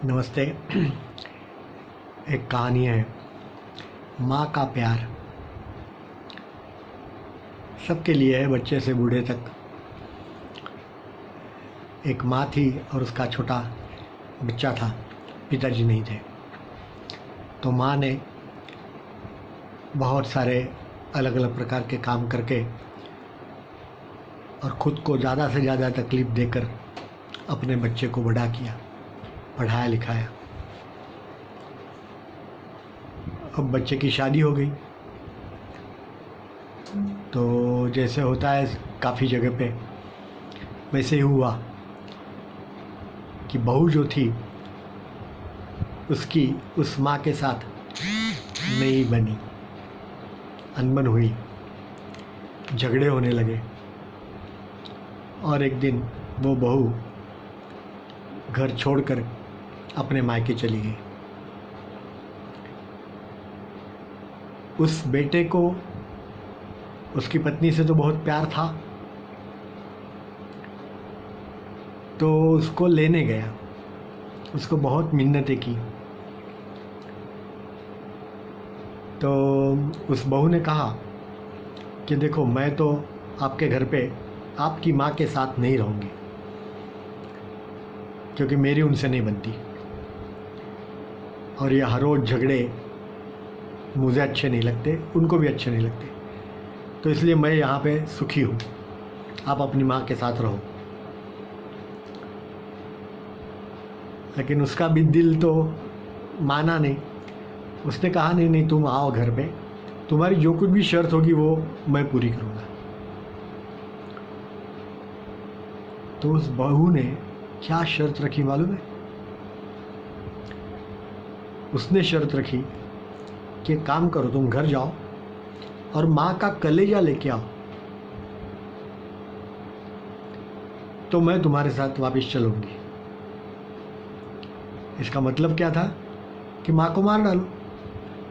नमस्ते। एक कहानी है, माँ का प्यार। सबके लिए है, बच्चे से बूढ़े तक। एक माँ थी और उसका छोटा बच्चा था। पिताजी नहीं थे, तो माँ ने बहुत सारे अलग अलग प्रकार के काम करके और ख़ुद को ज़्यादा से ज़्यादा तकलीफ़ देकर अपने बच्चे को बड़ा किया, पढ़ाया लिखाया। अब बच्चे की शादी हो गई, तो जैसे होता है काफ़ी जगह पे, वैसे ही हुआ कि बहू जो थी उसकी उस माँ के साथ नहीं बनी, अनबन हुई, झगड़े होने लगे। और एक दिन वो बहू घर छोड़कर अपने मायके चली गई। उस बेटे को उसकी पत्नी से तो बहुत प्यार था, तो उसको लेने गया। उसको बहुत मिन्नतें की, तो उस बहू ने कहा कि देखो, मैं तो आपके घर पे आपकी माँ के साथ नहीं रहूँगी, क्योंकि मेरी उनसे नहीं बनती, और ये हर रोज़ झगड़े मुझे अच्छे नहीं लगते, उनको भी अच्छे नहीं लगते, तो इसलिए मैं यहाँ पे सुखी हूँ, आप अपनी माँ के साथ रहो। लेकिन उसका भी दिल तो माना नहीं। उसने कहा नहीं नहीं, तुम आओ घर पे, तुम्हारी जो कुछ भी शर्त होगी वो मैं पूरी करूँगा। तो उस बहू ने क्या शर्त रखी मालूम है? उसने शर्त रखी कि काम करो, तुम घर जाओ और माँ का कलेजा लेके आओ, तो मैं तुम्हारे साथ वापस चलूँगी। इसका मतलब क्या था कि माँ को मार डालो,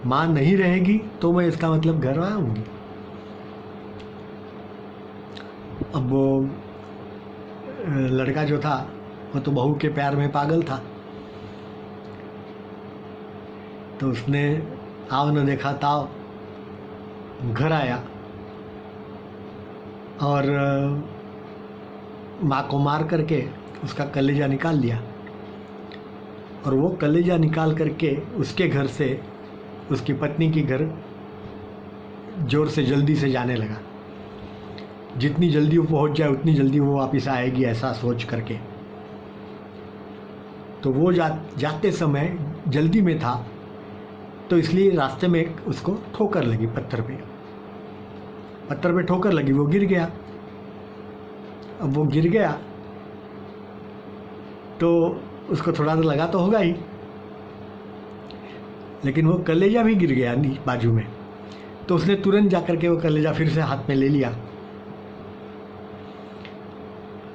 माँ नहीं रहेगी तो मैं इसका मतलब घर आऊँगी। अब वो लड़का जो था वो तो बहू के प्यार में पागल था, तो उसने आव न देखा ताव घर आया और माँ को मार करके उसका कलेजा निकाल लिया। और वो कलेजा निकाल करके उसके घर से उसकी पत्नी के घर ज़ोर से जल्दी से जाने लगा। जितनी जल्दी वो पहुंच जाए उतनी जल्दी वो वापस आएगी, ऐसा सोच करके। तो वो जाते समय जल्दी में था, तो इसलिए रास्ते में उसको ठोकर लगी, पत्थर पे ठोकर लगी, वो गिर गया। अब वो गिर गया तो उसको थोड़ा तो लगा तो होगा ही, लेकिन वो कलेजा भी गिर गया बाजू में। तो उसने तुरंत जाकर के वो कलेजा फिर से हाथ में ले लिया।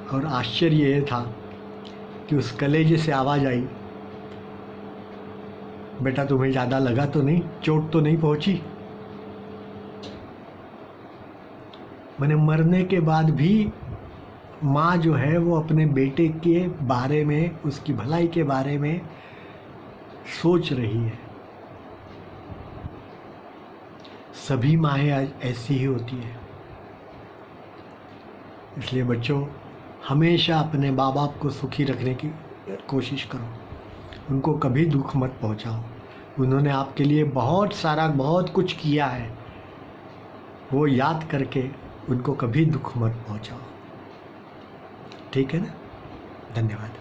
और आश्चर्य ये था कि उस कलेजे से आवाज़ आई, बेटा तुम्हें ज़्यादा लगा तो नहीं, चोट तो नहीं पहुंची? मैंने मरने के बाद भी माँ जो है वो अपने बेटे के बारे में, उसकी भलाई के बारे में सोच रही है। सभी माएँ ऐसी ही होती है। इसलिए बच्चों, हमेशा अपने माँ बाप को सुखी रखने की कोशिश करो, उनको कभी दुख मत पहुंचाओ। उन्होंने आपके लिए बहुत कुछ किया है, वो याद करके उनको कभी दुख मत पहुंचाओ। ठीक है ना? धन्यवाद।